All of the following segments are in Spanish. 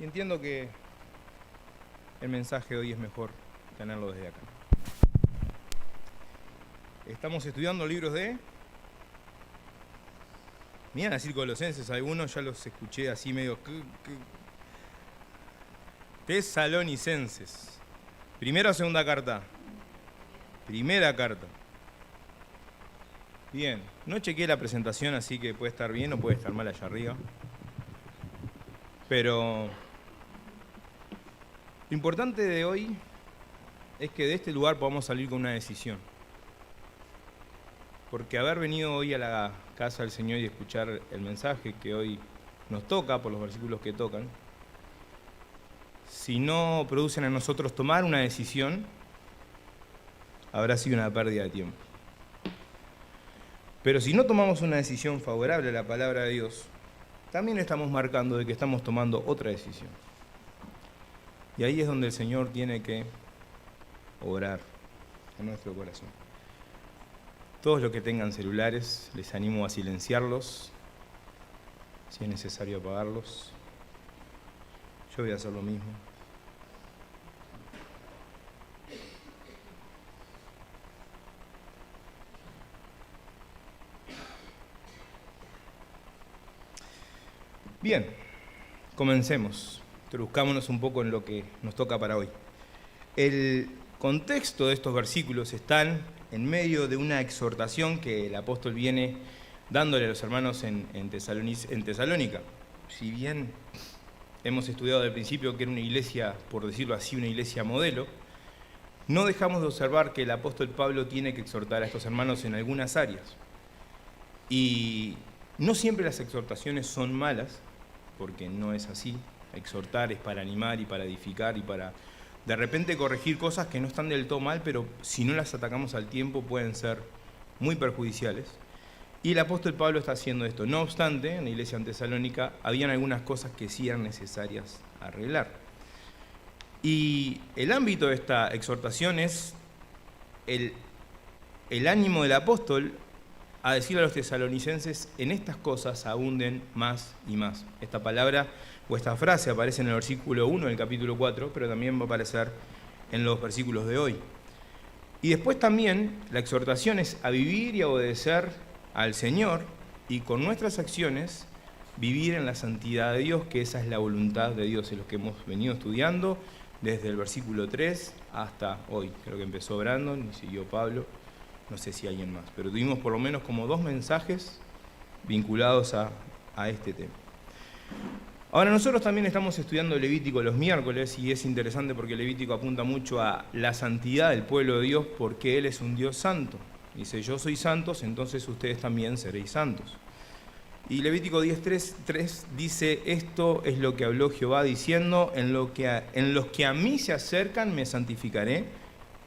Y entiendo que el mensaje de hoy es mejor tenerlo desde acá. Estamos estudiando libros de... Me iban a decir Colosenses, algunos ya los escuché así medio... Tesalonicenses. ¿Primera o segunda carta? Primera carta. Bien, no chequeé la presentación, así que puede estar bien o puede estar mal allá arriba. Pero lo importante de hoy es que de este lugar podamos salir con una decisión. Porque haber venido hoy a la casa del Señor y escuchar el mensaje que hoy nos toca, por los versículos que tocan, si no producen en nosotros tomar una decisión, habrá sido una pérdida de tiempo. Pero si no tomamos una decisión favorable a la palabra de Dios, también estamos marcando de que estamos tomando otra decisión. Y ahí es donde el Señor tiene que obrar en nuestro corazón. Todos los que tengan celulares, les animo a silenciarlos, si es necesario apagarlos. Yo voy a hacer lo mismo. Bien, comencemos. Introduzcámonos un poco en lo que nos toca para hoy. El contexto de estos versículos están en medio de una exhortación que el apóstol viene dándole a los hermanos en Tesalónica. Si bien hemos estudiado al principio que era una iglesia, por decirlo así, una iglesia modelo, no dejamos de observar que el apóstol Pablo tiene que exhortar a estos hermanos en algunas áreas. Y no siempre las exhortaciones son malas, porque no es así. Exhortar es para animar y para edificar y para de repente corregir cosas que no están del todo mal, pero si no las atacamos al tiempo pueden ser muy perjudiciales. Y el apóstol Pablo está haciendo esto. No obstante, en la iglesia en Tesalónica habían algunas cosas que sí eran necesarias arreglar. Y el ámbito de esta exhortación es el ánimo del apóstol a decirle a los tesalonicenses: en estas cosas abunden más y más. Esta palabra o esta frase aparece en el versículo 1 del capítulo 4, pero también va a aparecer en los versículos de hoy. Y después también la exhortación es a vivir y a obedecer al Señor y con nuestras acciones vivir en la santidad de Dios, que esa es la voluntad de Dios, en lo que hemos venido estudiando desde el versículo 3 hasta hoy. Creo que empezó Brandon y siguió Pablo. No sé si alguien más, pero tuvimos por lo menos como 2 mensajes vinculados a este tema. Ahora nosotros también estamos estudiando Levítico los miércoles y es interesante porque Levítico apunta mucho a la santidad del pueblo de Dios porque Él es un Dios santo. Dice: yo soy santos, entonces ustedes también seréis santos. Y Levítico 10:3 dice: esto es lo que habló Jehová diciendo: en los que a mí se acercan me santificaré,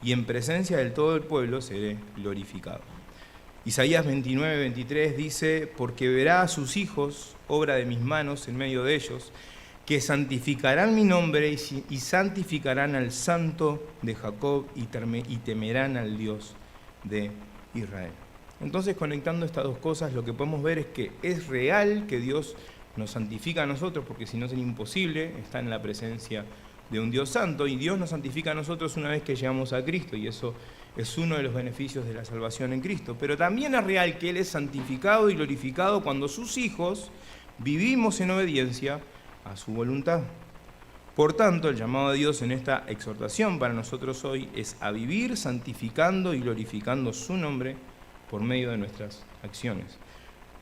y en presencia del todo el pueblo seré glorificado. Isaías 29:23 dice: porque verá a sus hijos, obra de mis manos, en medio de ellos, que santificarán mi nombre y santificarán al Santo de Jacob y temerán al Dios de Israel. Entonces, conectando estas dos cosas, lo que podemos ver es que es real que Dios nos santifica a nosotros, porque si no sería imposible estar en la presencia de un Dios santo, y Dios nos santifica a nosotros una vez que llegamos a Cristo, y eso es uno de los beneficios de la salvación en Cristo. Pero también es real que Él es santificado y glorificado cuando sus hijos vivimos en obediencia a su voluntad. Por tanto, el llamado de Dios en esta exhortación para nosotros hoy es a vivir santificando y glorificando su nombre por medio de nuestras acciones.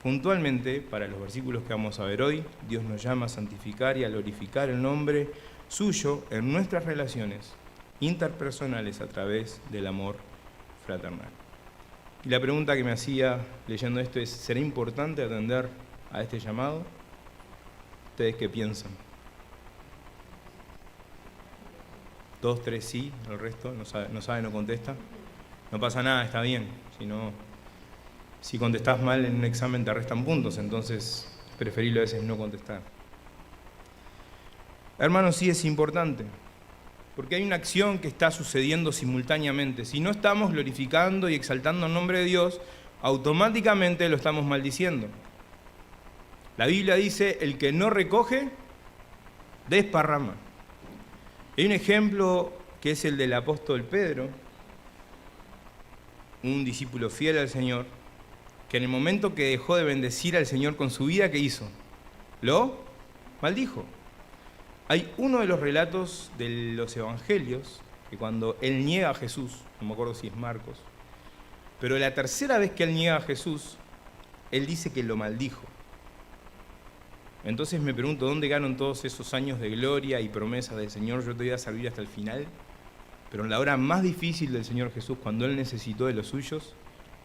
Puntualmente, para los versículos que vamos a ver hoy, Dios nos llama a santificar y a glorificar el nombre suyo en nuestras relaciones interpersonales a través del amor fraternal. Y la pregunta que me hacía leyendo esto es: ¿será importante atender a este llamado? ¿Ustedes qué piensan? 2, 3 sí, el resto no sabe, no contesta. No pasa nada, está bien. Si contestás mal en un examen te restan puntos, entonces preferible a veces no contestar. Hermanos, sí es importante, porque hay una acción que está sucediendo simultáneamente. Si no estamos glorificando y exaltando el nombre de Dios, automáticamente lo estamos maldiciendo. La Biblia dice: el que no recoge, desparrama. Hay un ejemplo que es el del apóstol Pedro, un discípulo fiel al Señor, que en el momento que dejó de bendecir al Señor con su vida, ¿qué hizo? Lo maldijo. Hay uno de los relatos de los evangelios que cuando él niega a Jesús, no me acuerdo si es Marcos, pero la tercera vez que él niega a Jesús, él dice que lo maldijo. Entonces me pregunto, ¿dónde ganan todos esos años de gloria y promesas del Señor? Yo te voy a servir hasta el final. Pero en la hora más difícil del Señor Jesús, cuando Él necesitó de los suyos,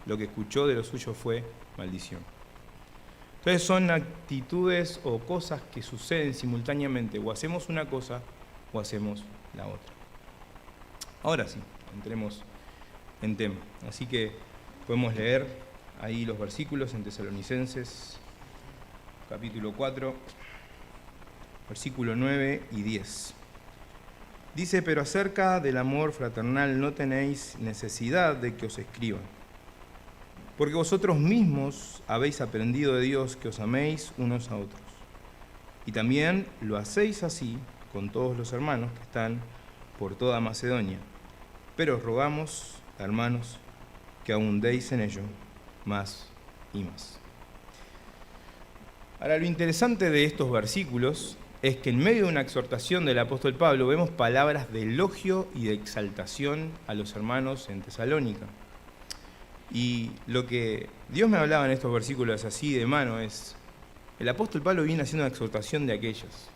lo que escuchó de los suyos fue maldición. Entonces son actitudes o cosas que suceden simultáneamente. O hacemos una cosa o hacemos la otra. Ahora sí, entremos en tema. Así que podemos leer ahí los versículos en Tesalonicenses, capítulo 4, versículo 9 y 10. Dice, pero acerca del amor fraternal no tenéis necesidad de que os escriba, porque vosotros mismos habéis aprendido de Dios que os améis unos a otros. Y también lo hacéis así con todos los hermanos que están por toda Macedonia. Pero os rogamos, hermanos, que abundéis en ello más y más. Ahora, lo interesante de estos versículos es que en medio de una exhortación del apóstol Pablo vemos palabras de elogio y de exaltación a los hermanos en Tesalónica. Y lo que Dios me hablaba en estos versículos así de mano es, el apóstol Pablo viene haciendo una exhortación de aquellas.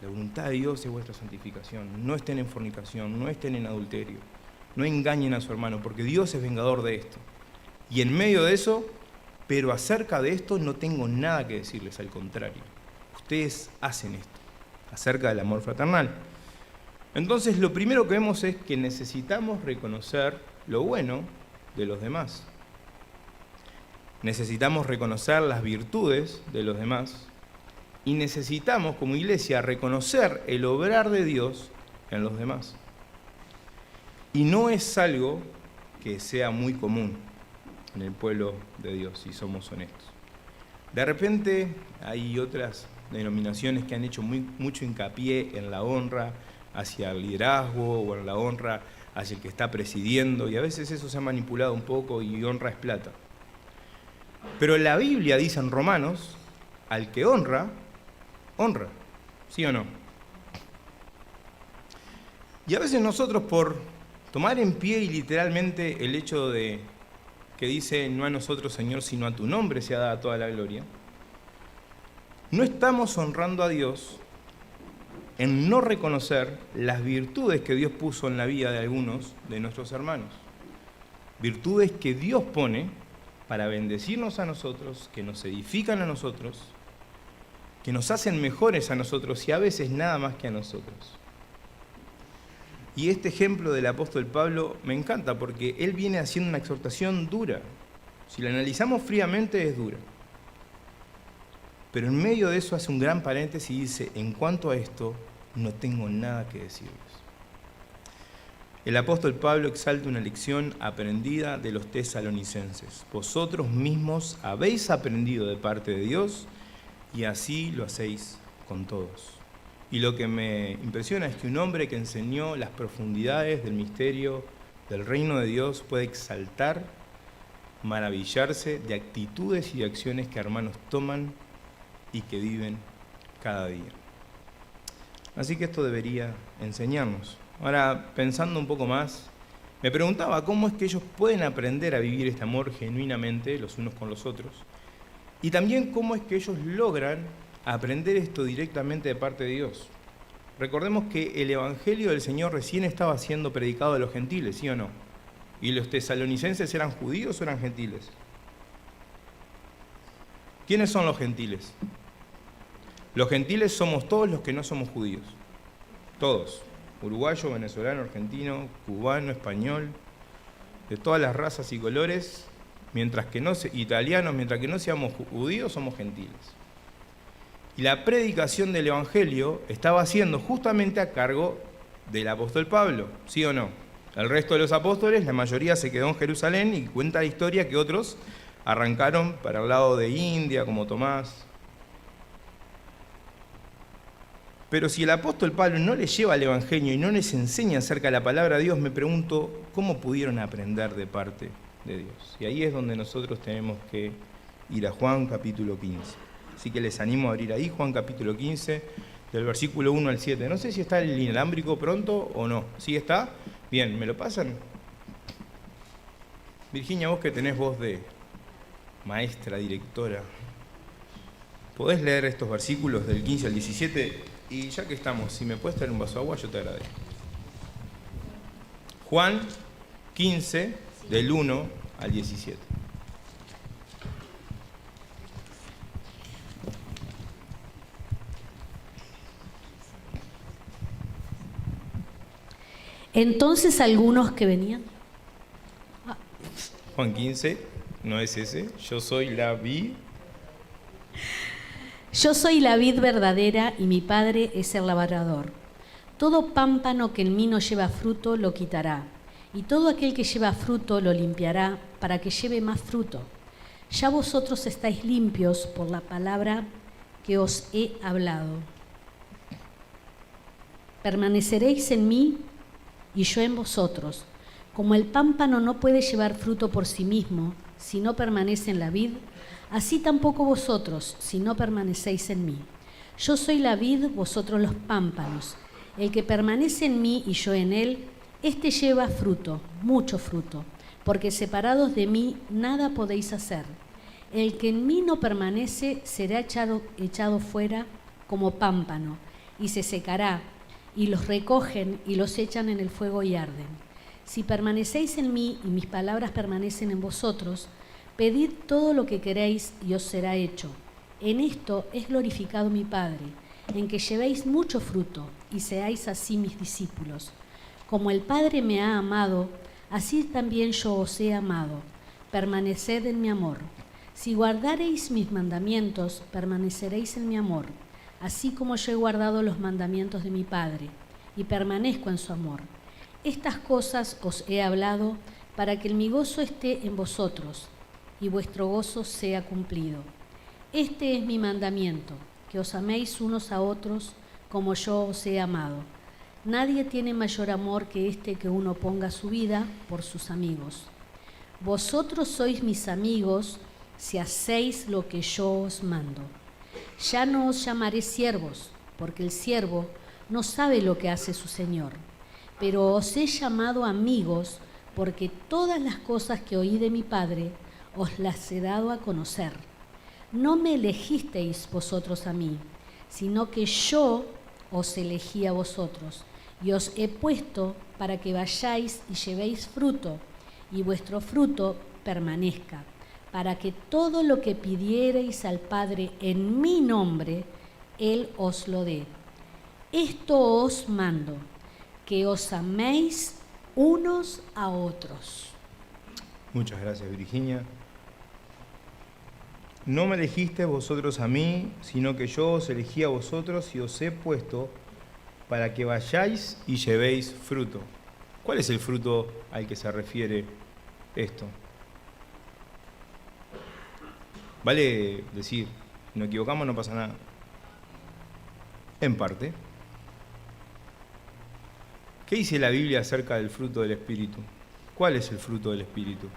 La voluntad de Dios es vuestra santificación. No estén en fornicación, no estén en adulterio, no engañen a su hermano, porque Dios es vengador de esto. Y en medio de eso, pero acerca de esto no tengo nada que decirles, al contrario. Ustedes hacen esto, acerca del amor fraternal. Entonces, lo primero que vemos es que necesitamos reconocer lo bueno de los demás. Necesitamos reconocer las virtudes de los demás y necesitamos, como iglesia, reconocer el obrar de Dios en los demás. Y no es algo que sea muy común en el pueblo de Dios, si somos honestos. De repente hay otras denominaciones que han hecho mucho hincapié en la honra hacia el liderazgo o en la honra hacia el que está presidiendo, y a veces eso se ha manipulado un poco y honra es plata. Pero la Biblia dice en Romanos, al que honra, honra, ¿sí o no? Y a veces nosotros, por tomar en pie y literalmente el hecho de que dice, no a nosotros, Señor, sino a tu nombre sea dada toda la gloria, no estamos honrando a Dios en no reconocer las virtudes que Dios puso en la vida de algunos de nuestros hermanos. Virtudes que Dios pone para bendecirnos a nosotros, que nos edifican a nosotros, que nos hacen mejores a nosotros y a veces nada más que a nosotros. Y este ejemplo del apóstol Pablo me encanta porque él viene haciendo una exhortación dura. Si la analizamos fríamente es dura. Pero en medio de eso hace un gran paréntesis y dice, en cuanto a esto, no tengo nada que decirles. El apóstol Pablo exalta una lección aprendida de los tesalonicenses. Vosotros mismos habéis aprendido de parte de Dios y así lo hacéis con todos. Y lo que me impresiona es que un hombre que enseñó las profundidades del misterio del reino de Dios puede exaltar, maravillarse de actitudes y de acciones que hermanos toman y que viven cada día. Así que esto debería enseñarnos. Ahora, pensando un poco más, me preguntaba cómo es que ellos pueden aprender a vivir este amor genuinamente los unos con los otros, y también cómo es que ellos logran aprender esto directamente de parte de Dios. Recordemos que el Evangelio del Señor recién estaba siendo predicado a los gentiles, ¿sí o no? ¿Y los tesalonicenses eran judíos o eran gentiles? ¿Quiénes son los gentiles? Los gentiles somos todos los que no somos judíos. Todos. Uruguayo, venezolano, argentino, cubano, español, de todas las razas y colores, italianos, mientras que no seamos judíos, somos gentiles. Y la predicación del Evangelio estaba siendo justamente a cargo del apóstol Pablo, ¿sí o no? El resto de los apóstoles, la mayoría se quedó en Jerusalén y cuenta la historia que otros arrancaron para el lado de India, como Tomás. Pero si el apóstol Pablo no les lleva el Evangelio y no les enseña acerca de la palabra de Dios, me pregunto, ¿cómo pudieron aprender de parte de Dios? Y ahí es donde nosotros tenemos que ir a Juan capítulo 15. Así que les animo a abrir ahí, Juan capítulo 15, del versículo 1 al 7. No sé si está el inalámbrico pronto o no. ¿Sí está? Bien, ¿me lo pasan? Virginia, vos que tenés voz de maestra, directora, ¿podés leer estos versículos del 15 al 17? Y ya que estamos, si me puedes traer un vaso de agua, yo te agradezco. Juan 15, del 1 al 17. Entonces algunos que venían. Juan 15, no es ese. Yo soy la vid. Yo soy la vid verdadera y mi Padre es el labrador. Todo pámpano que en mí no lleva fruto lo quitará, y todo aquel que lleva fruto lo limpiará para que lleve más fruto. Ya vosotros estáis limpios por la palabra que os he hablado. Permaneceréis en mí y yo en vosotros. Como el pámpano no puede llevar fruto por sí mismo si no permanece en la vid, así tampoco vosotros si no permanecéis en mí. Yo soy la vid, vosotros los pámpanos. El que permanece en mí y yo en él, éste lleva fruto, mucho fruto, porque separados de mí nada podéis hacer. El que en mí no permanece será echado fuera como pámpano, y se secará, y los recogen y los echan en el fuego y arden. Si permanecéis en mí y mis palabras permanecen en vosotros, pedid todo lo que queréis y os será hecho. En esto es glorificado mi Padre, en que llevéis mucho fruto y seáis así mis discípulos. Como el Padre me ha amado, así también yo os he amado. Permaneced en mi amor. Si guardareis mis mandamientos, permaneceréis en mi amor, así como yo he guardado los mandamientos de mi Padre, y permanezco en su amor. Estas cosas os he hablado para que mi gozo esté en vosotros y vuestro gozo sea cumplido. Este es mi mandamiento, que os améis unos a otros como yo os he amado. Nadie tiene mayor amor que este que uno ponga su vida por sus amigos. Vosotros sois mis amigos si hacéis lo que yo os mando. Ya no os llamaré siervos, porque el siervo no sabe lo que hace su señor. Pero os he llamado amigos, porque todas las cosas que oí de mi Padre os las he dado a conocer. No me elegisteis vosotros a mí, sino que yo os elegí a vosotros, y os he puesto para que vayáis y llevéis fruto, y vuestro fruto permanezca, para que todo lo que pidiereis al Padre en mi nombre, Él os lo dé. Esto os mando, que os améis unos a otros. Muchas gracias, Virginia. No me elegisteis vosotros a mí, sino que yo os elegí a vosotros y os he puesto para que vayáis y llevéis fruto. ¿Cuál es el fruto al que se refiere esto? Vale decir, si nos equivocamos no pasa nada. En parte. ¿Qué dice la Biblia acerca del fruto del Espíritu? ¿Cuál es el fruto del Espíritu?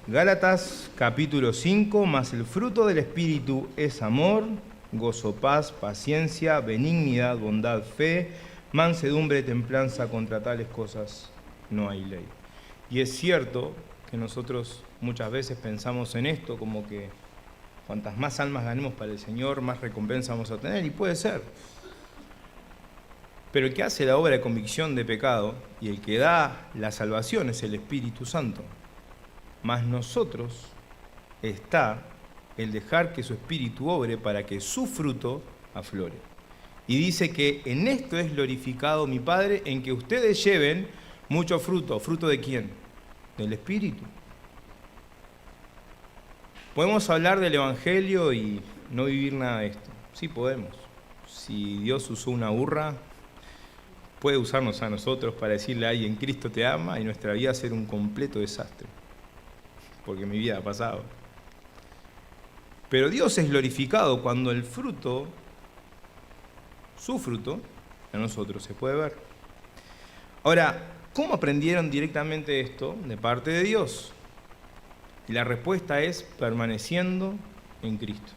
Gálatas capítulo 5, mas el fruto del Espíritu es amor, gozo, paz, paciencia, benignidad, bondad, fe, mansedumbre, templanza. Contra tales cosas no hay ley. Y es cierto que nosotros muchas veces pensamos en esto como que cuantas más almas ganemos para el Señor, más recompensa vamos a tener, y puede ser. Pero el que hace la obra de convicción de pecado y el que da la salvación es el Espíritu Santo. Mas nosotros está el dejar que su Espíritu obre para que su fruto aflore. Y dice que en esto es glorificado mi Padre, en que ustedes lleven mucho fruto. ¿Fruto de quién? Del Espíritu. ¿Podemos hablar del Evangelio y no vivir nada de esto? Sí, podemos. Si Dios usó una burra, puede usarnos a nosotros para decirle a alguien, Cristo te ama, y nuestra vida ser un completo desastre. Porque mi vida ha pasado. Pero Dios es glorificado cuando el fruto su fruto en nosotros se puede ver. Ahora, ¿cómo aprendieron directamente esto de parte de Dios? Y la respuesta es permaneciendo en Cristo.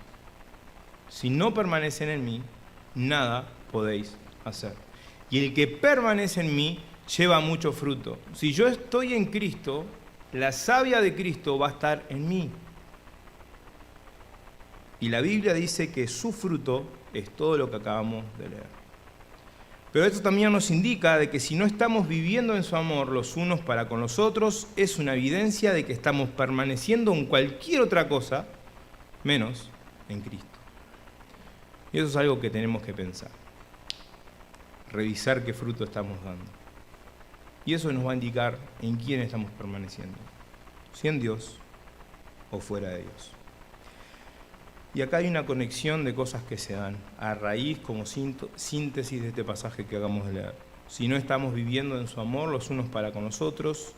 Si no permanecen en mí, nada podéis hacer. Y el que permanece en mí lleva mucho fruto. Si yo estoy en Cristo, la savia de Cristo va a estar en mí. Y la Biblia dice que su fruto es todo lo que acabamos de leer. Pero esto también nos indica de que si no estamos viviendo en su amor los unos para con los otros, es una evidencia de que estamos permaneciendo en cualquier otra cosa, menos en Cristo. Y eso es algo que tenemos que pensar. Revisar qué fruto estamos dando. Y eso nos va a indicar en quién estamos permaneciendo. Si en Dios o fuera de Dios. Y acá hay una conexión de cosas que se dan a raíz como síntesis de este pasaje que acabamos de leer. Si no estamos viviendo en su amor los unos para con los otros,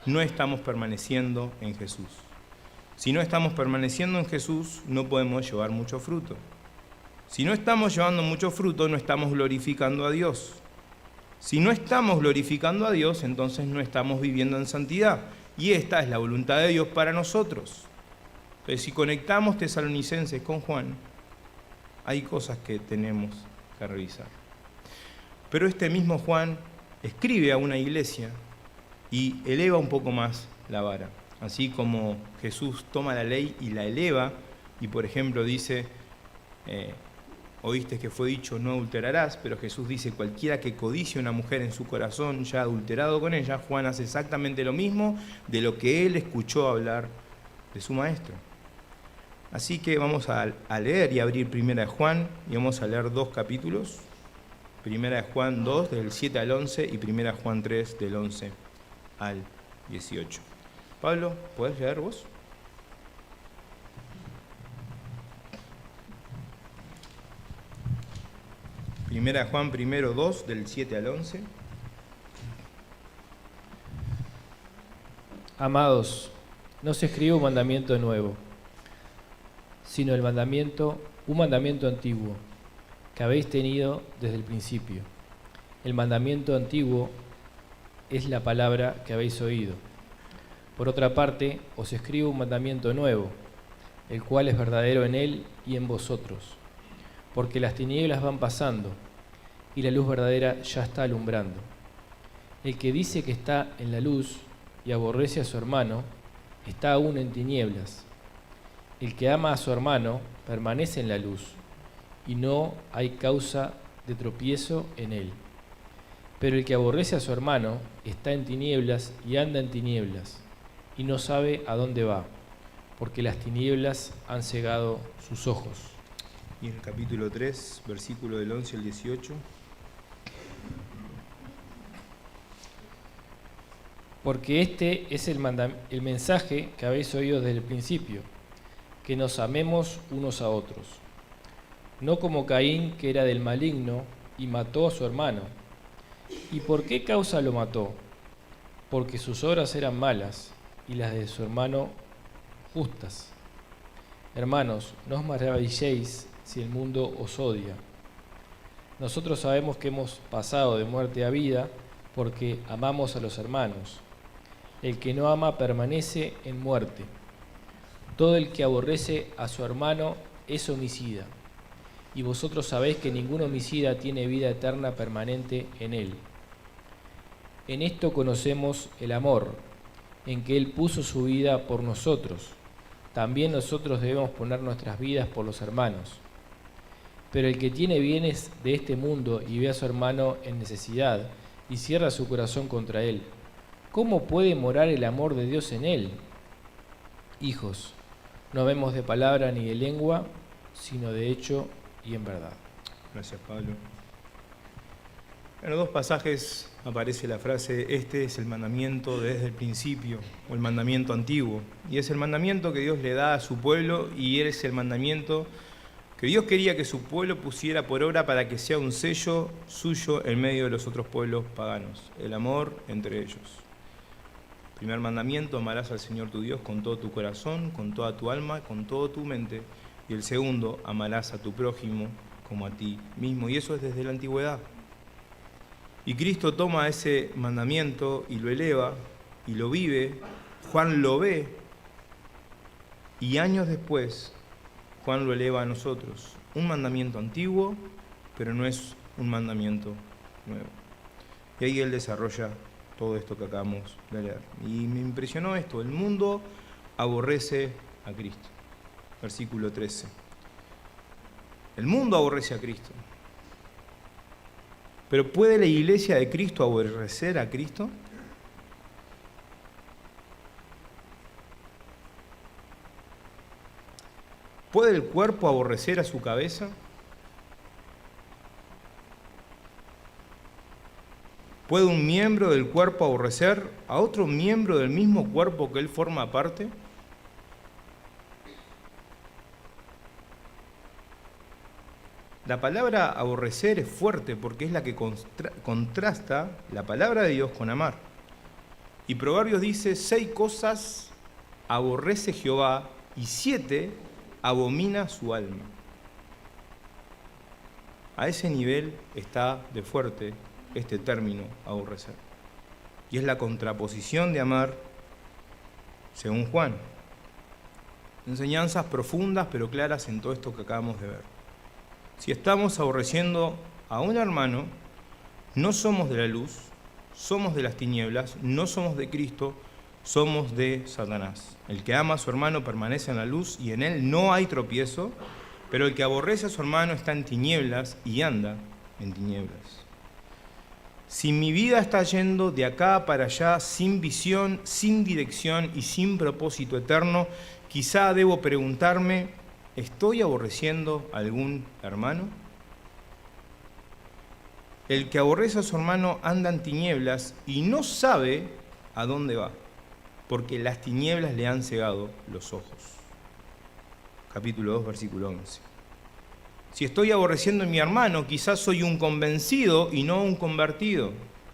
no estamos permaneciendo en Jesús. Si no estamos permaneciendo en Jesús, no podemos llevar mucho fruto. Si no estamos llevando mucho fruto, no estamos glorificando a Dios. Si no estamos glorificando a Dios, entonces no estamos viviendo en santidad. Y esta es la voluntad de Dios para nosotros. Entonces, si conectamos Tesalonicenses con Juan, hay cosas que tenemos que revisar. Pero este mismo Juan escribe a una iglesia y eleva un poco más la vara. Así como Jesús toma la ley y la eleva, y por ejemplo dice, oíste que fue dicho no adulterarás, pero Jesús dice cualquiera que codicie a una mujer en su corazón ya adulterado con ella. Juan hace exactamente lo mismo de lo que él escuchó hablar de su maestro. Así que vamos a leer y abrir Primera de Juan y vamos a leer 2 capítulos. Primera de Juan 2 del 7 al 11 y Primera de Juan 3 del 11 al 18. Pablo, ¿podés leer vos? Primera de Juan primero 2 del 7 al 11. Amados, no se escribe un mandamiento nuevo, sino un mandamiento antiguo, que habéis tenido desde el principio. El mandamiento antiguo es la palabra que habéis oído. Por otra parte, os escribo un mandamiento nuevo, el cual es verdadero en él y en vosotros, porque las tinieblas van pasando, y la luz verdadera ya está alumbrando. El que dice que está en la luz y aborrece a su hermano, está aún en tinieblas. El que ama a su hermano permanece en la luz, y no hay causa de tropiezo en él. Pero el que aborrece a su hermano está en tinieblas y anda en tinieblas, y no sabe a dónde va, porque las tinieblas han cegado sus ojos. Y en el capítulo 3, versículo del 11 al 18. Porque este es el mensaje que habéis oído desde el principio, que nos amemos unos a otros. No como Caín, que era del maligno, y mató a su hermano. ¿Y por qué causa lo mató? Porque sus obras eran malas, y las de su hermano justas. Hermanos, no os maravilléis si el mundo os odia. Nosotros sabemos que hemos pasado de muerte a vida, porque amamos a los hermanos. El que no ama permanece en muerte. Todo el que aborrece a su hermano es homicida, y vosotros sabéis que ningún homicida tiene vida eterna permanente en él. En esto conocemos el amor, en que Él puso su vida por nosotros. También nosotros debemos poner nuestras vidas por los hermanos. Pero el que tiene bienes de este mundo y ve a su hermano en necesidad y cierra su corazón contra él, ¿cómo puede morar el amor de Dios en él? Hijos, no vemos de palabra ni de lengua, sino de hecho y en verdad. Gracias, Pablo. En los 2 pasajes aparece la frase, este es el mandamiento desde el principio, o el mandamiento antiguo. Y es el mandamiento que Dios le da a su pueblo y es el mandamiento que Dios quería que su pueblo pusiera por obra para que sea un sello suyo en medio de los otros pueblos paganos, el amor entre ellos. Primer mandamiento, amarás al Señor tu Dios con todo tu corazón, con toda tu alma, con toda tu mente. Y el segundo, amarás a tu prójimo como a ti mismo. Y eso es desde la antigüedad. Y Cristo toma ese mandamiento y lo eleva y lo vive. Juan lo ve y años después Juan lo eleva a nosotros. Un mandamiento antiguo, pero no es un mandamiento nuevo. Y ahí él desarrolla todo esto que acabamos de leer. Y me impresionó esto: el mundo aborrece a Cristo. Versículo 13. El mundo aborrece a Cristo. Pero ¿puede la iglesia de Cristo aborrecer a Cristo? ¿Puede el cuerpo aborrecer a su cabeza? ¿Puede un miembro del cuerpo aborrecer a otro miembro del mismo cuerpo que él forma parte? La palabra aborrecer es fuerte porque es la que contrasta la palabra de Dios con amar. Y Proverbios dice: 6 cosas aborrece Jehová y 7 abomina su alma. A ese nivel está de fuerte este término aborrecer. Y es la contraposición de amar, según Juan. Enseñanzas profundas pero claras en todo esto que acabamos de ver. Si estamos aborreciendo a un hermano, no somos de la luz, somos de las tinieblas, no somos de Cristo, somos de Satanás. El que ama a su hermano permanece en la luz y en él no hay tropiezo, pero el que aborrece a su hermano está en tinieblas y anda en tinieblas. Si mi vida está yendo de acá para allá sin visión, sin dirección y sin propósito eterno, quizá debo preguntarme: ¿estoy aborreciendo a algún hermano? El que aborrece a su hermano anda en tinieblas y no sabe a dónde va, porque las tinieblas le han cegado los ojos. Capítulo 2, versículo 11. Si estoy aborreciendo a mi hermano, quizás soy un convencido y no un convertido.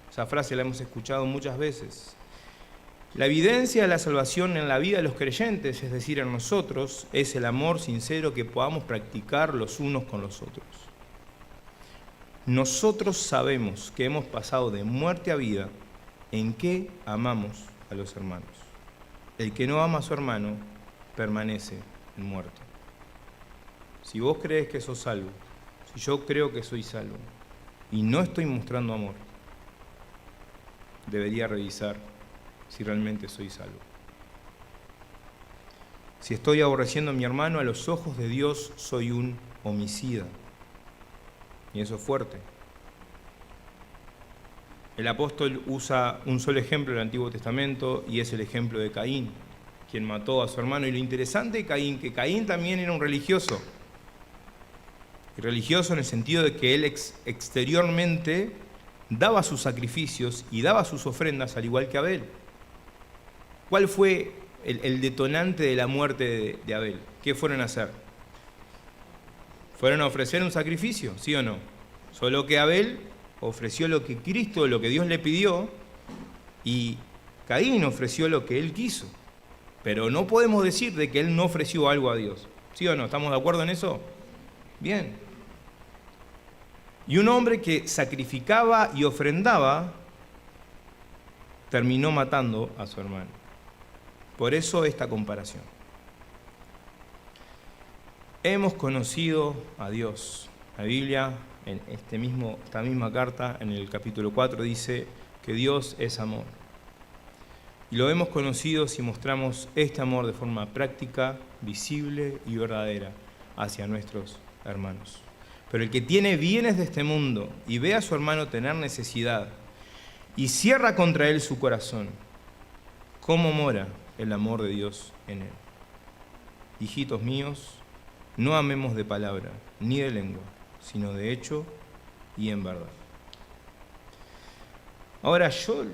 Esa frase la hemos escuchado muchas veces. La evidencia de la salvación en la vida de los creyentes, es decir, en nosotros, es el amor sincero que podamos practicar los unos con los otros. Nosotros sabemos que hemos pasado de muerte a vida en que amamos a los hermanos. El que no ama a su hermano permanece en muerte. Si vos crees que sos salvo, si yo creo que soy salvo y no estoy mostrando amor, debería revisar si realmente soy salvo. Si estoy aborreciendo a mi hermano, a los ojos de Dios soy un homicida. Y eso es fuerte. El apóstol usa un solo ejemplo del Antiguo Testamento y es el ejemplo de Caín, quien mató a su hermano. Y lo interesante de Caín, que Caín también era un religioso. Y religioso en el sentido de que él exteriormente daba sus sacrificios y daba sus ofrendas al igual que Abel. ¿Cuál fue el detonante de la muerte de Abel? ¿Qué fueron a hacer? ¿Fueron a ofrecer un sacrificio? ¿Sí o no? Solo que Abel ofreció lo que Cristo, lo que Dios le pidió, y Caín ofreció lo que él quiso. Pero no podemos decir de que él no ofreció algo a Dios. ¿Sí o no? ¿Estamos de acuerdo en eso? Bien. Y un hombre que sacrificaba y ofrendaba terminó matando a su hermano. Por eso esta comparación. Hemos conocido a Dios. La Biblia, en esta misma carta, en el capítulo 4, dice que Dios es amor. Y lo hemos conocido si mostramos este amor de forma práctica, visible y verdadera hacia nuestros hermanos. Pero el que tiene bienes de este mundo y ve a su hermano tener necesidad y cierra contra él su corazón, ¿cómo mora el amor de Dios en él? Hijitos míos, no amemos de palabra ni de lengua, sino de hecho y en verdad. Ahora yo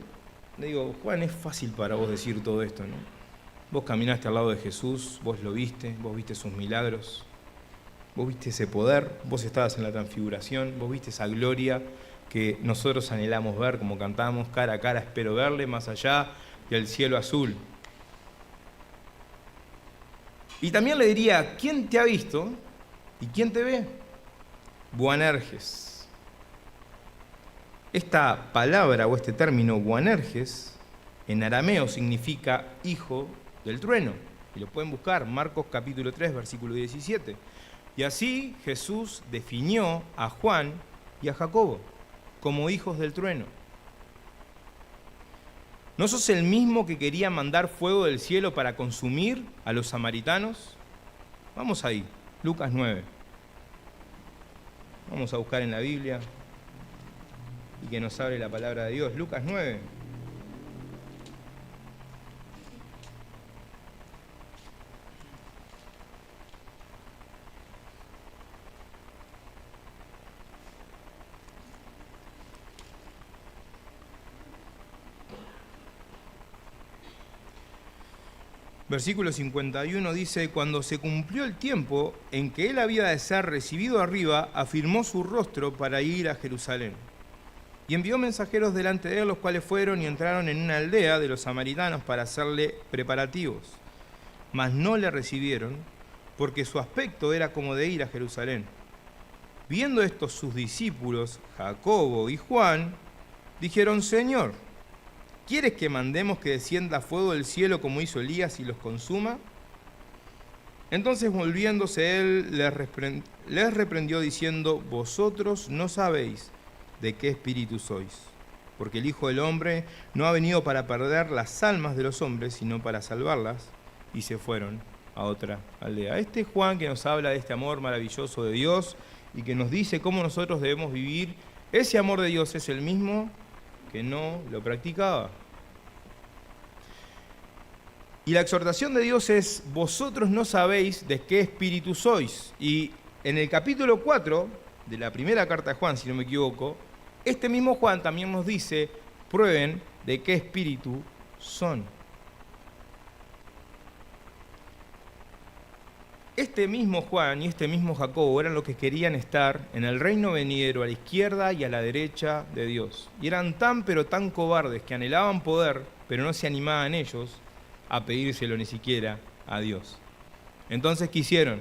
le digo: Juan, es fácil para vos decir todo esto, ¿no? Vos caminaste al lado de Jesús, vos lo viste, vos viste sus milagros, vos viste ese poder, vos estabas en la transfiguración, vos viste esa gloria que nosotros anhelamos ver, como cantamos: cara a cara espero verle, más allá del cielo azul. Y también le diría: ¿quién te ha visto y quién te ve? Boanerges. Esta palabra o este término Boanerges en arameo significa hijo del trueno. Y lo pueden buscar, Marcos capítulo 3, versículo 17. Y así Jesús definió a Juan y a Jacobo como hijos del trueno. ¿No sos el mismo que quería mandar fuego del cielo para consumir a los samaritanos? Vamos ahí, Lucas 9. Vamos a buscar en la Biblia y que nos hable la palabra de Dios. Lucas 9. Versículo 51 dice: cuando se cumplió el tiempo en que él había de ser recibido arriba, afirmó su rostro para ir a Jerusalén. Y envió mensajeros delante de él, los cuales fueron y entraron en una aldea de los samaritanos para hacerle preparativos. Mas no le recibieron, porque su aspecto era como de ir a Jerusalén. Viendo esto sus discípulos, Jacobo y Juan, dijeron: Señor, ¿quieres que mandemos que descienda fuego del cielo como hizo Elías y los consuma? Entonces volviéndose él, les reprendió diciendo: vosotros no sabéis de qué espíritu sois, porque el Hijo del Hombre no ha venido para perder las almas de los hombres, sino para salvarlas. Y se fueron a otra aldea. Este es Juan que nos habla de este amor maravilloso de Dios y que nos dice cómo nosotros debemos vivir. Ese amor de Dios es el mismo que no lo practicaba. Y la exhortación de Dios es: vosotros no sabéis de qué espíritu sois. Y en el capítulo 4 de la primera carta de Juan, si no me equivoco, este mismo Juan también nos dice: prueben de qué espíritu son. Este mismo Juan y este mismo Jacobo eran los que querían estar en el reino venidero a la izquierda y a la derecha de Dios. Y eran tan pero tan cobardes que anhelaban poder, pero no se animaban ellos a pedírselo ni siquiera a Dios. Entonces, ¿qué hicieron?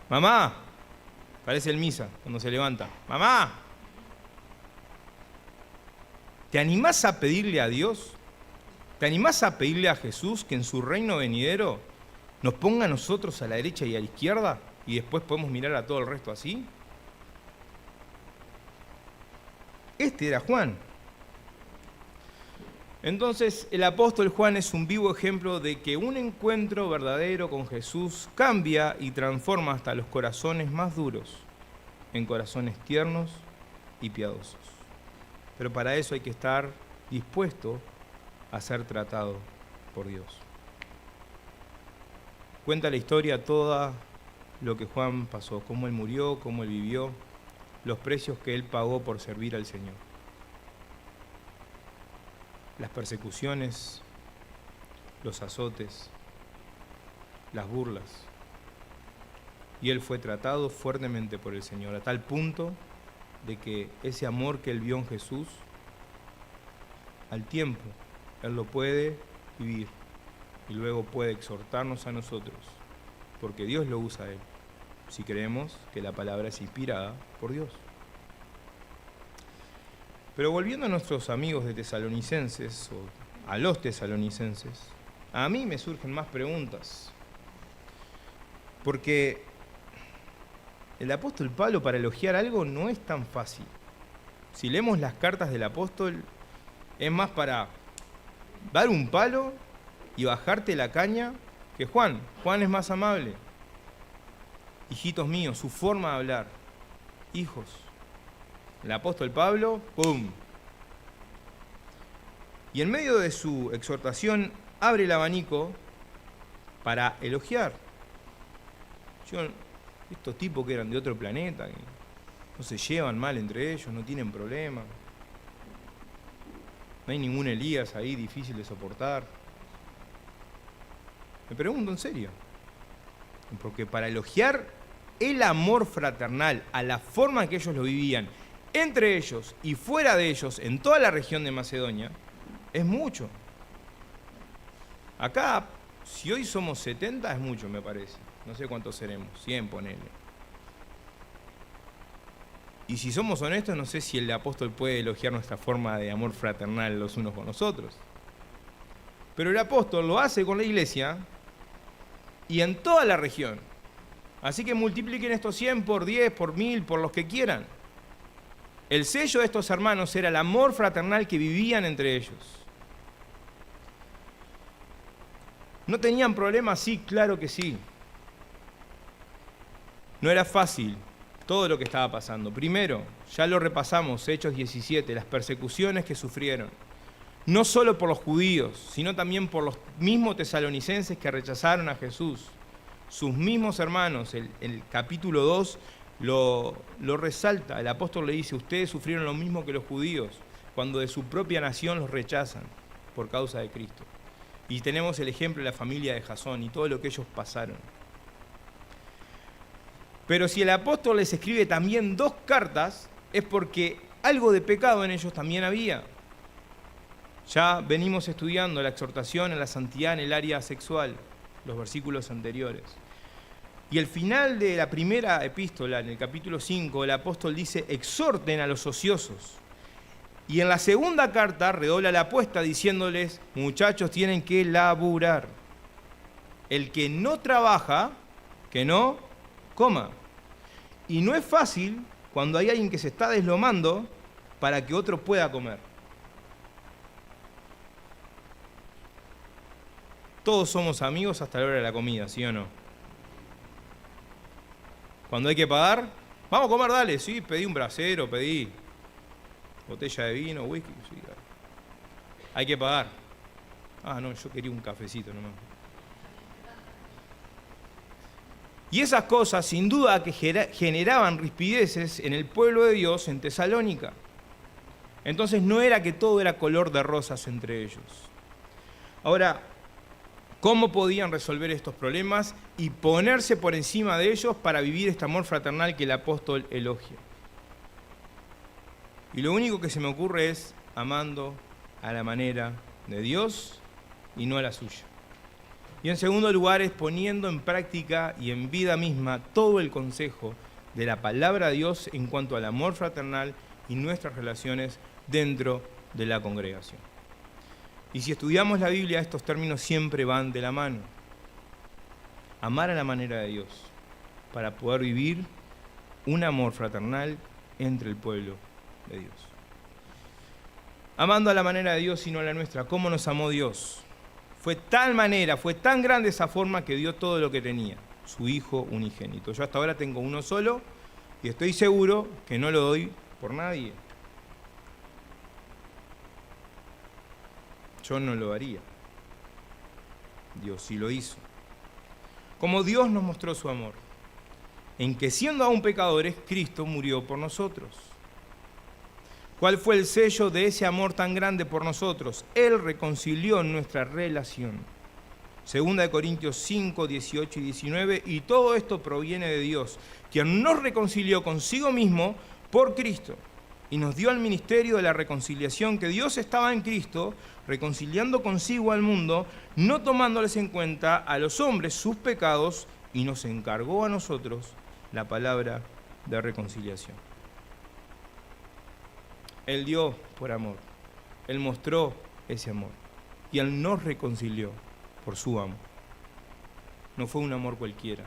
Mamá, parece el misa cuando se levanta. Mamá, ¿te animás a pedirle a Dios? ¿Te animás a pedirle a Jesús que en su reino venidero nos ponga a nosotros a la derecha y a la izquierda y después podemos mirar a todo el resto así? Este era Juan. Entonces, el apóstol Juan es un vivo ejemplo de que un encuentro verdadero con Jesús cambia y transforma hasta los corazones más duros en corazones tiernos y piadosos. Pero para eso hay que estar dispuesto a ser tratado por Dios. Cuenta la historia toda lo que Juan pasó, cómo él murió, cómo él vivió, los precios que él pagó por servir al Señor. Las persecuciones, los azotes, las burlas. Y él fue tratado fuertemente por el Señor, a tal punto de que ese amor que él vio en Jesús, al tiempo, él lo puede vivir y luego puede exhortarnos a nosotros, porque Dios lo usa a él, si creemos que la palabra es inspirada por Dios. Pero volviendo a nuestros amigos de Tesalonicenses, o a los tesalonicenses, a mí me surgen más preguntas. Porque el apóstol Pablo, para elogiar algo, no es tan fácil. Si leemos las cartas del apóstol, es más para dar un palo y bajarte la caña que Juan. Juan es más amable. Hijitos míos, su forma de hablar. Hijos. El apóstol Pablo, ¡pum! Y en medio de su exhortación abre el abanico para elogiar. Estos tipos que eran de otro planeta, que no se llevan mal entre ellos, no tienen problemas. No hay ningún Elías ahí difícil de soportar. Me pregunto en serio. Porque para elogiar el amor fraternal a la forma que ellos lo vivían, entre ellos y fuera de ellos, en toda la región de Macedonia, es mucho. Acá, si hoy somos 70, es mucho, me parece. No sé cuántos seremos, 100 ponele. Y si somos honestos, no sé si el apóstol puede elogiar nuestra forma de amor fraternal los unos con los otros. Pero el apóstol lo hace con la iglesia y en toda la región. Así que multipliquen estos 100 por 10, por 1000, por los que quieran. El sello de estos hermanos era el amor fraternal que vivían entre ellos. ¿No tenían problemas? Sí, claro que sí. No era fácil todo lo que estaba pasando. Primero, ya lo repasamos, Hechos 17, las persecuciones que sufrieron. No solo por los judíos, sino también por los mismos tesalonicenses que rechazaron a Jesús. Sus mismos hermanos, el capítulo 2 lo resalta. El apóstol le dice, ustedes sufrieron lo mismo que los judíos, cuando de su propia nación los rechazan por causa de Cristo. Y tenemos el ejemplo de la familia de Jasón y todo lo que ellos pasaron. Pero si el apóstol les escribe también 2 cartas, es porque algo de pecado en ellos también había. Ya venimos estudiando la exhortación a la santidad en el área sexual, los versículos anteriores. Y el final de la primera epístola, en el capítulo 5, el apóstol dice, exhorten a los ociosos. Y en la segunda carta redobla la apuesta diciéndoles, muchachos, tienen que laburar. El que no trabaja, que no coma. Y no es fácil cuando hay alguien que se está deslomando para que otro pueda comer. Todos somos amigos hasta la hora de la comida, ¿sí o no? Cuando hay que pagar, vamos a comer, dale, sí, pedí un brasero, pedí botella de vino, whisky, sí, dale. Hay que pagar. Ah, no, yo quería un cafecito nomás. Y esas cosas, sin duda, que generaban rispideces en el pueblo de Dios en Tesalónica. Entonces no era que todo era color de rosas entre ellos. Ahora, ¿cómo podían resolver estos problemas y ponerse por encima de ellos para vivir este amor fraternal que el apóstol elogia? Y lo único que se me ocurre es amando a la manera de Dios y no a la suya. Y en segundo lugar es poniendo en práctica y en vida misma todo el consejo de la palabra de Dios en cuanto al amor fraternal y nuestras relaciones dentro de la congregación. Y si estudiamos la Biblia, estos términos siempre van de la mano. Amar a la manera de Dios para poder vivir un amor fraternal entre el pueblo de Dios. Amando a la manera de Dios y no a la nuestra. ¿Cómo nos amó Dios? Fue tal manera, fue tan grande esa forma que dio todo lo que tenía, su Hijo unigénito. Yo hasta ahora tengo uno solo y estoy seguro que no lo doy por nadie. Yo no lo haría. Dios sí lo hizo. Como Dios nos mostró su amor, en que siendo aún pecadores, Cristo murió por nosotros. ¿Cuál fue el sello de ese amor tan grande por nosotros? Él reconcilió nuestra relación. 2 Corintios 5, 18 y 19, y todo esto proviene de Dios, quien nos reconcilió consigo mismo por Cristo, y nos dio el ministerio de la reconciliación, que Dios estaba en Cristo, reconciliando consigo al mundo, no tomándoles en cuenta a los hombres sus pecados, y nos encargó a nosotros la palabra de reconciliación. Él dio por amor, Él mostró ese amor, y Él nos reconcilió por su amor. No fue un amor cualquiera,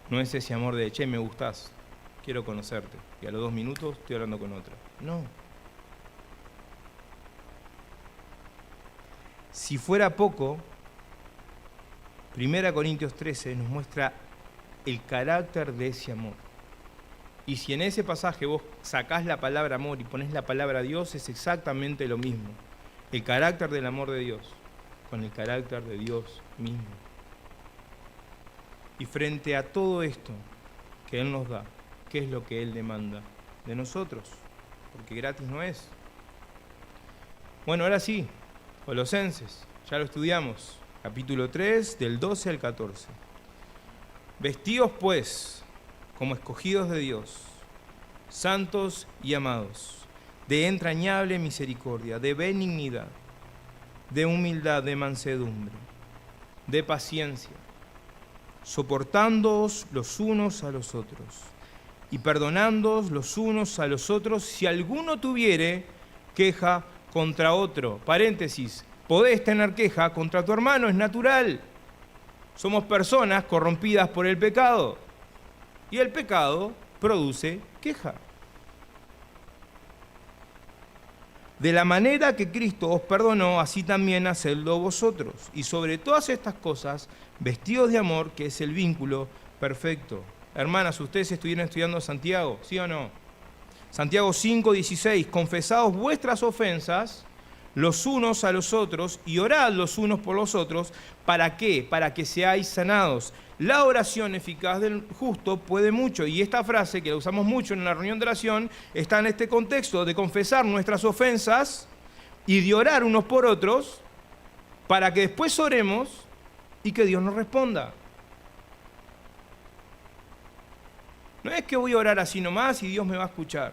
no es ese amor de, che, me gustás, quiero conocerte, y a los 2 minutos estoy hablando con otra. No. Si fuera poco, 1 Corintios 13 nos muestra el carácter de ese amor. Y si en ese pasaje vos sacás la palabra amor y ponés la palabra Dios, es exactamente lo mismo. El carácter del amor de Dios con el carácter de Dios mismo. Y frente a todo esto que Él nos da, ¿qué es lo que Él demanda de nosotros? Porque gratis no es. Bueno, ahora sí, Colosenses, ya lo estudiamos, capítulo 3, del 12 al 14. Vestidos pues como escogidos de Dios, santos y amados, de entrañable misericordia, de benignidad, de humildad, de mansedumbre, de paciencia, soportándoos los unos a los otros y perdonándoos los unos a los otros si alguno tuviere queja contra otro. Paréntesis, podés tener queja contra tu hermano, es natural. Somos personas corrompidas por el pecado y el pecado produce queja. De la manera que Cristo os perdonó, así también hacedlo vosotros. Y sobre todas estas cosas, vestidos de amor, que es el vínculo perfecto. Hermanas, ustedes estuvieron estudiando Santiago, ¿sí o no? Santiago 5:16, confesaos vuestras ofensas los unos a los otros y orad los unos por los otros. ¿Para qué? Para que seáis sanados. La oración eficaz del justo puede mucho, y esta frase que la usamos mucho en la reunión de oración está en este contexto de confesar nuestras ofensas y de orar unos por otros para que después oremos y que Dios nos responda. No es que voy a orar así nomás y Dios me va a escuchar.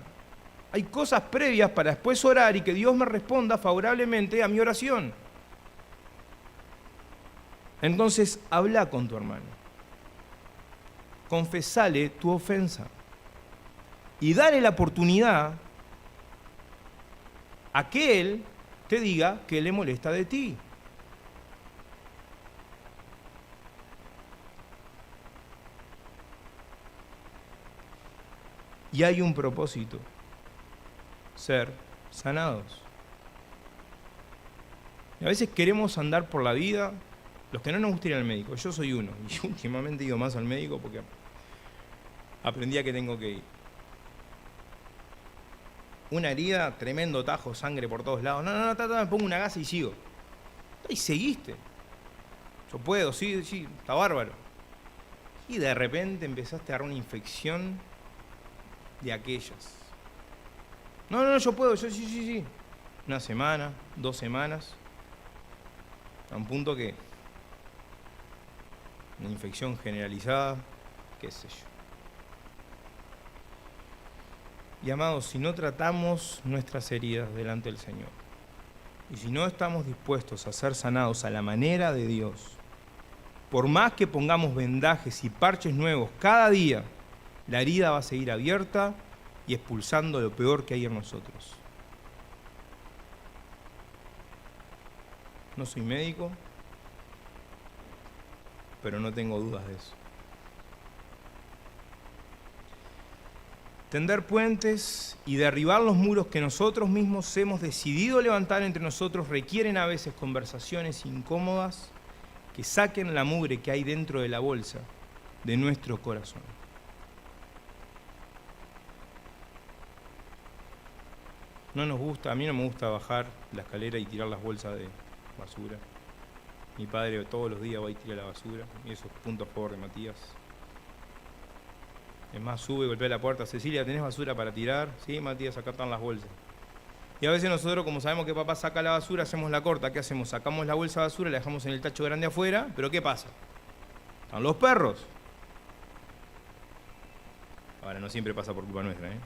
Hay cosas previas para después orar y que Dios me responda favorablemente a mi oración. Entonces, habla con tu hermano. Confesale tu ofensa. Y dale la oportunidad a que él te diga qué le molesta de ti. Y hay un propósito: ser sanados. Y a veces queremos andar por la vida, los que no nos gusta ir al médico. Yo soy uno, y últimamente he ido más al médico porque aprendí a que tengo que ir. Una herida, tremendo tajo, sangre por todos lados. No, me pongo una gasa y sigo. Y seguiste. Yo puedo, sí, está bárbaro. Y de repente empezaste a agarrar una infección de aquellas. No, yo puedo, yo sí. Una semana, 2 semanas, a un punto que una infección generalizada, qué sé yo. Y amados, si no tratamos nuestras heridas delante del Señor, y si no estamos dispuestos a ser sanados a la manera de Dios, por más que pongamos vendajes y parches nuevos cada día, la herida va a seguir abierta y expulsando lo peor que hay en nosotros. No soy médico, pero no tengo dudas de eso. Tender puentes y derribar los muros que nosotros mismos hemos decidido levantar entre nosotros requieren a veces conversaciones incómodas que saquen la mugre que hay dentro de la bolsa de nuestro corazón. No nos gusta, a mí no me gusta bajar la escalera y tirar las bolsas de basura. Mi padre todos los días va y tira la basura, y eso es punto a favor de Matías. Es más, sube, golpea la puerta: Cecilia, ¿tenés basura para tirar? Sí, Matías, acá están las bolsas. Y a veces nosotros, como sabemos que papá saca la basura, hacemos la corta. ¿Qué hacemos? Sacamos la bolsa de basura, la dejamos en el tacho grande afuera, pero ¿qué pasa? Están los perros. Ahora, no siempre pasa por culpa nuestra, ¿eh?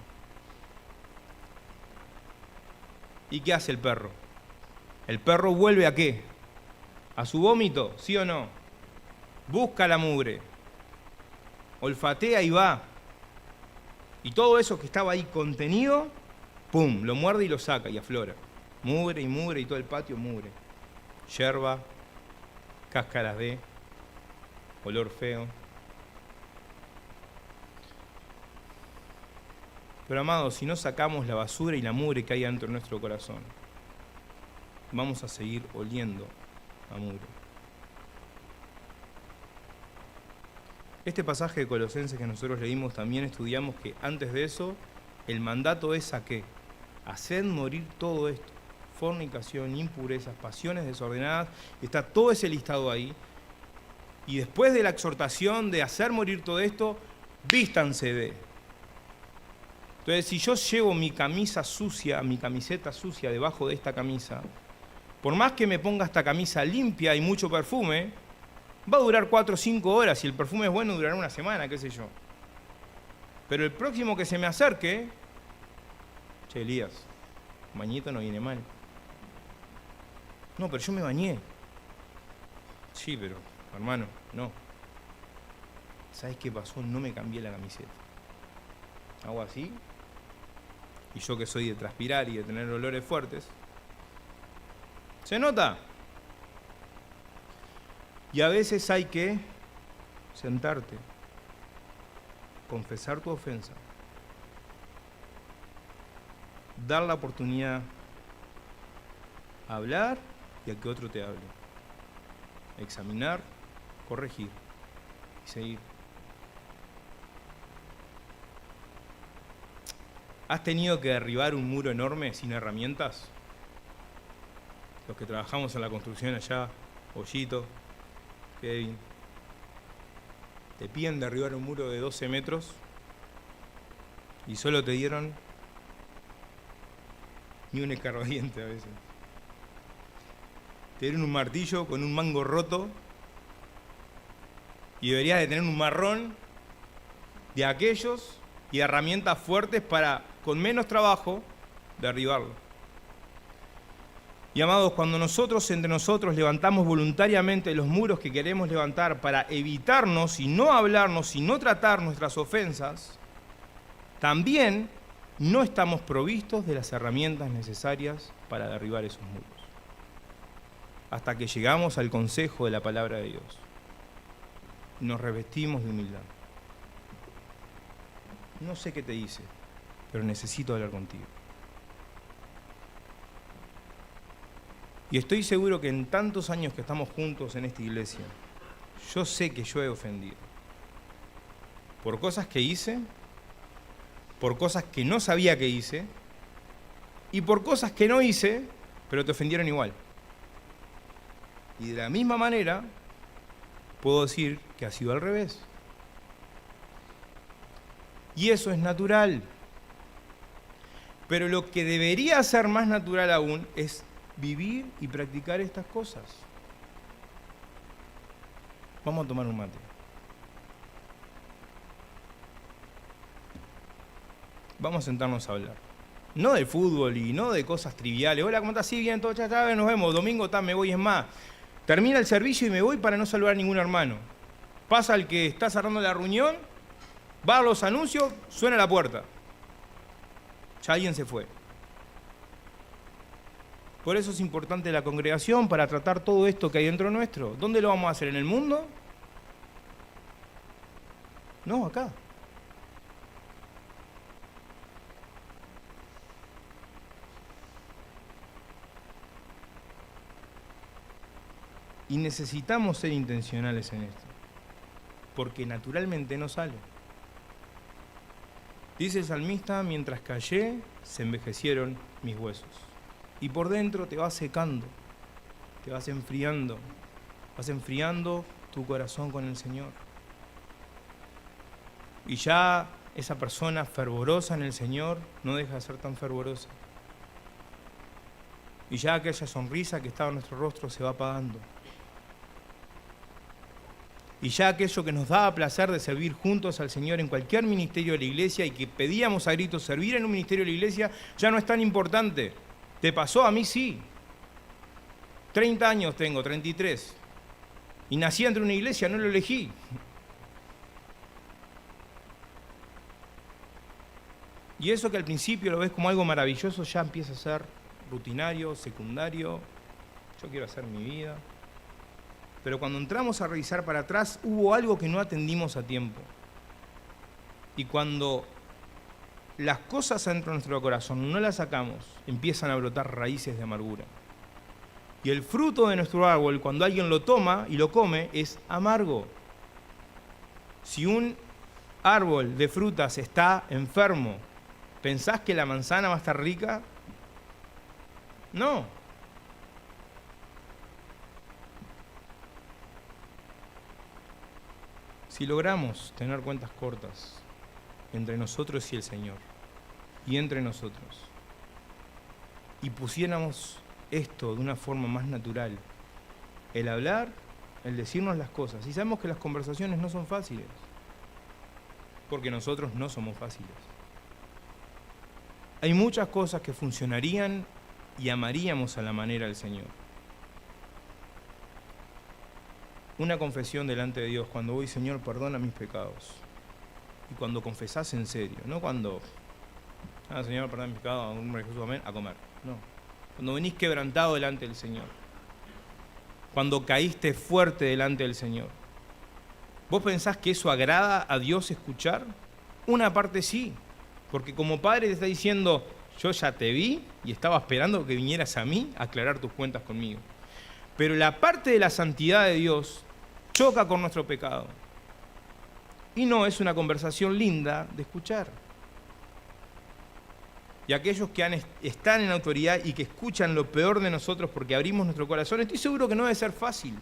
¿Y qué hace el perro? ¿El perro vuelve a qué? ¿A su vómito? ¿Sí o no? Busca la mugre, olfatea y va. Y todo eso que estaba ahí contenido, ¡pum!, lo muerde y lo saca y aflora. Mugre y todo el patio mugre. Yerba, cáscaras de, olor feo. Pero amados, si no sacamos la basura y la mugre que hay dentro de nuestro corazón, vamos a seguir oliendo a mugre. Este pasaje de Colosenses que nosotros leímos, también estudiamos que antes de eso, el mandato es ¿a qué? Haced morir todo esto: fornicación, impurezas, pasiones desordenadas. Está todo ese listado ahí. Y después de la exhortación de hacer morir todo esto, vístanse de. Entonces, si yo llevo mi camisa sucia, mi camiseta sucia debajo de esta camisa, por más que me ponga esta camisa limpia y mucho perfume, va a durar 4 o 5 horas. Si el perfume es bueno, durará una semana, qué sé yo. Pero el próximo que se me acerque: che, Elías, bañito no viene mal. No, pero yo me bañé. Sí, pero, hermano, no. ¿sabes qué pasó? No me cambié la camiseta. Hago así, y yo que soy de transpirar y de tener olores fuertes, se nota. Y a veces hay que sentarte, confesar tu ofensa, dar la oportunidad a hablar y a que otro te hable, examinar, corregir y seguir. ¿Has tenido que derribar un muro enorme sin herramientas? Los que trabajamos en la construcción allá, Ollito, Kevin, te piden derribar un muro de 12 metros y solo te dieron ni un escarbadiente a veces. Te dieron un martillo con un mango roto y deberías de tener un marrón de aquellos y herramientas fuertes para, con menos trabajo, derribarlo. Y amados, cuando nosotros entre nosotros levantamos voluntariamente los muros que queremos levantar para evitarnos y no hablarnos y no tratar nuestras ofensas, también no estamos provistos de las herramientas necesarias para derribar esos muros. Hasta que llegamos al consejo de la palabra de Dios. Nos revestimos de humildad. No sé qué te dice, pero necesito hablar contigo. Y estoy seguro que en tantos años que estamos juntos en esta iglesia, yo sé que yo he ofendido. Por cosas que hice, por cosas que no sabía que hice, y por cosas que no hice, pero te ofendieron igual. Y de la misma manera, puedo decir que ha sido al revés. Y eso es natural. Pero lo que debería ser más natural aún es vivir y practicar estas cosas. Vamos a tomar un mate. Vamos a sentarnos a hablar. No del fútbol y no de cosas triviales. Hola, ¿cómo estás? Sí, bien, todo ya, nos vemos. Domingo, me voy, es más. Termina el servicio y me voy para no saludar a ningún hermano. Pasa el que está cerrando la reunión, va a los anuncios, suena la puerta. Ya alguien se fue. Por eso es importante la congregación para tratar todo esto que hay dentro nuestro. ¿Dónde lo vamos a hacer? ¿En el mundo? No, acá. Y necesitamos ser intencionales en esto, porque naturalmente no sale. Dice el salmista, mientras callé, se envejecieron mis huesos. Y por dentro te vas secando, te vas enfriando tu corazón con el Señor. Y ya esa persona fervorosa en el Señor no deja de ser tan fervorosa. Y ya aquella sonrisa que estaba en nuestro rostro se va apagando. Y ya aquello que nos daba placer de servir juntos al Señor en cualquier ministerio de la iglesia y que pedíamos a gritos servir en un ministerio de la iglesia, ya no es tan importante. ¿Te pasó? A mí sí. 30 años tengo, 33. Y nací entre una iglesia, no lo elegí. Y eso que al principio lo ves como algo maravilloso, ya empieza a ser rutinario, secundario. Yo quiero hacer mi vida. Pero cuando entramos a revisar para atrás, hubo algo que no atendimos a tiempo. Y cuando las cosas dentro de nuestro corazón no las sacamos, empiezan a brotar raíces de amargura. Y el fruto de nuestro árbol, cuando alguien lo toma y lo come, es amargo. Si un árbol de frutas está enfermo, ¿pensás que la manzana va a estar rica? No. Si logramos tener cuentas cortas entre nosotros y el Señor, y entre nosotros, y pusiéramos esto de una forma más natural, el hablar, el decirnos las cosas, y sabemos que las conversaciones no son fáciles, porque nosotros no somos fáciles. Hay muchas cosas que funcionarían y amaríamos a la manera del Señor. una confesión delante de Dios, cuando voy, Señor, perdona mis pecados. Y cuando confesás en serio, no cuando, Señor, perdona mis pecados, en nombre de Jesús, amén, a comer. No. Cuando venís quebrantado delante del Señor. Cuando caíste fuerte delante del Señor. ¿Vos pensás que eso agrada a Dios escuchar? Una parte sí, porque como padre te está diciendo, yo ya te vi y estaba esperando que vinieras a mí a aclarar tus cuentas conmigo. Pero la parte de la santidad de Dios choca con nuestro pecado. Y no es una conversación linda de escuchar. Y aquellos que están en autoridad y que escuchan lo peor de nosotros porque abrimos nuestro corazón, estoy seguro que no debe ser fácil.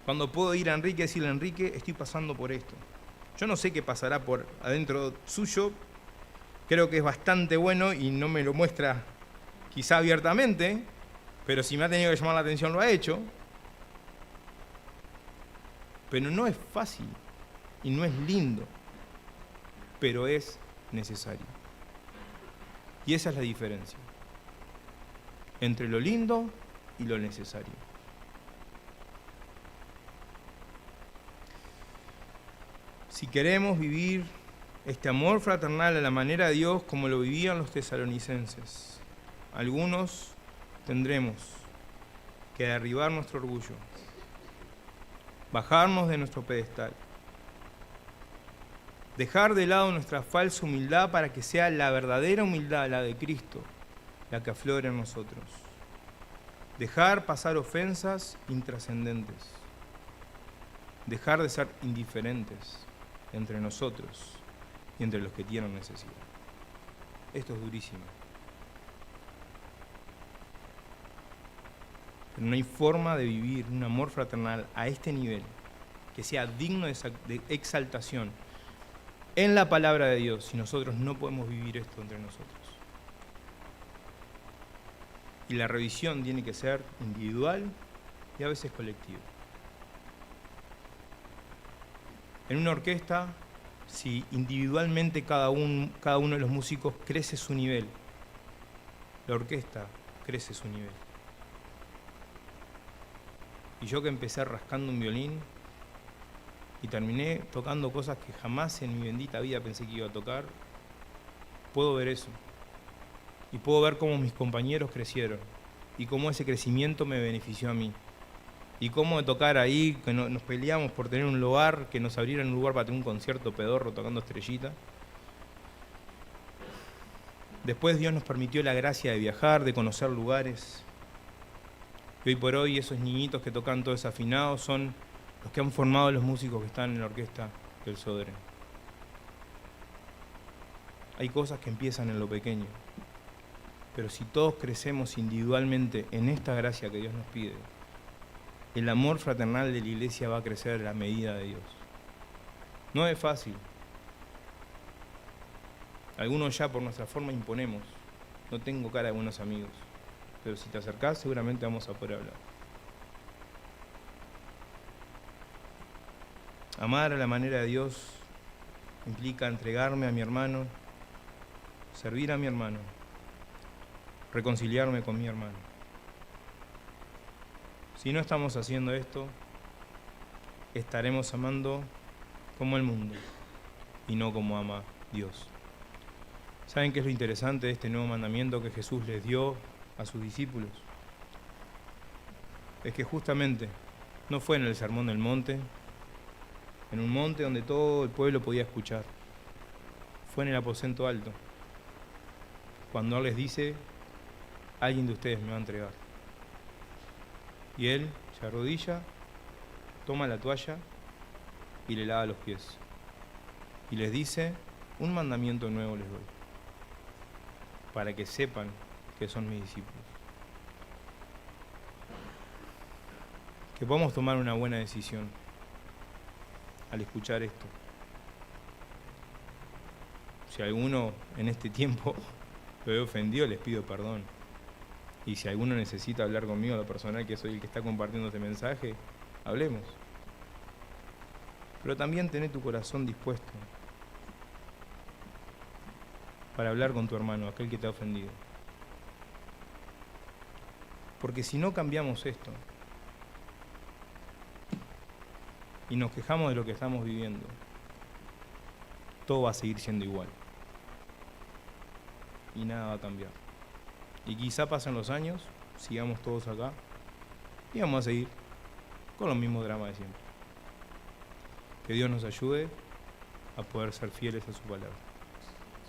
Cuando puedo ir a Enrique y decirle, Enrique, estoy pasando por esto. Yo no sé qué pasará por adentro suyo, creo que es bastante bueno y no me lo muestra quizá abiertamente, pero si me ha tenido que llamar la atención lo ha hecho. Pero no es fácil y no es lindo, pero es necesario. Y esa es la diferencia entre lo lindo y lo necesario. Si queremos vivir este amor fraternal a la manera de Dios como lo vivían los tesalonicenses, algunos tendremos que derribar nuestro orgullo, bajarnos de nuestro pedestal, dejar de lado nuestra falsa humildad para que sea la verdadera humildad, la de Cristo, la que aflore en nosotros. Dejar pasar ofensas intrascendentes, dejar de ser indiferentes entre nosotros y entre los que tienen necesidad. Esto es durísimo. Pero no hay forma de vivir un amor fraternal a este nivel que sea digno de exaltación en la palabra de Dios si nosotros no podemos vivir esto entre nosotros. Y la revisión tiene que ser individual y a veces colectiva. En una orquesta, si individualmente cada uno de los músicos crece su nivel, la orquesta crece su nivel. Y yo que empecé rascando un violín y terminé tocando cosas que jamás en mi bendita vida pensé que iba a tocar, puedo ver eso. Y puedo ver cómo mis compañeros crecieron y cómo ese crecimiento me benefició a mí. Y cómo de tocar ahí, que nos peleamos por tener un lugar, que nos abrieran un lugar para tener un concierto pedorro tocando Estrellita. Después Dios nos permitió la gracia de viajar, de conocer lugares. Y hoy por hoy esos niñitos que tocan todos desafinados son los que han formado los músicos que están en la orquesta del Sodre. Hay cosas que empiezan en lo pequeño, pero si todos crecemos individualmente en esta gracia que Dios nos pide, el amor fraternal de la iglesia va a crecer a la medida de Dios. No es fácil. Algunos ya por nuestra forma imponemos. No tengo cara de buenos amigos, pero si te acercás seguramente vamos a poder hablar. Amar a la manera de Dios implica entregarme a mi hermano, servir a mi hermano, reconciliarme con mi hermano. Si no estamos haciendo esto, estaremos amando como el mundo y no como ama Dios. ¿Saben qué es lo interesante de este nuevo mandamiento que Jesús les dio a sus discípulos? Es que justamente no fue en el Sermón del Monte, en un monte donde todo el pueblo podía escuchar. Fue en el aposento alto, cuando Él les dice, alguien de ustedes me va a entregar. Y Él se arrodilla, toma la toalla y le lava los pies. Y les dice, un mandamiento nuevo les doy, para que sepan que son mis discípulos. Que podamos tomar una buena decisión al escuchar esto. Si alguno en este tiempo lo he ofendido, les pido perdón. Y si alguno necesita hablar conmigo, lo personal, que soy el que está compartiendo este mensaje, hablemos. Pero también tené tu corazón dispuesto para hablar con tu hermano, aquel que te ha ofendido. Porque si no cambiamos esto, y nos quejamos de lo que estamos viviendo, todo va a seguir siendo igual. Y nada va a cambiar. Y quizá pasen los años, sigamos todos acá, y vamos a seguir con los mismos dramas de siempre. Que Dios nos ayude a poder ser fieles a su palabra.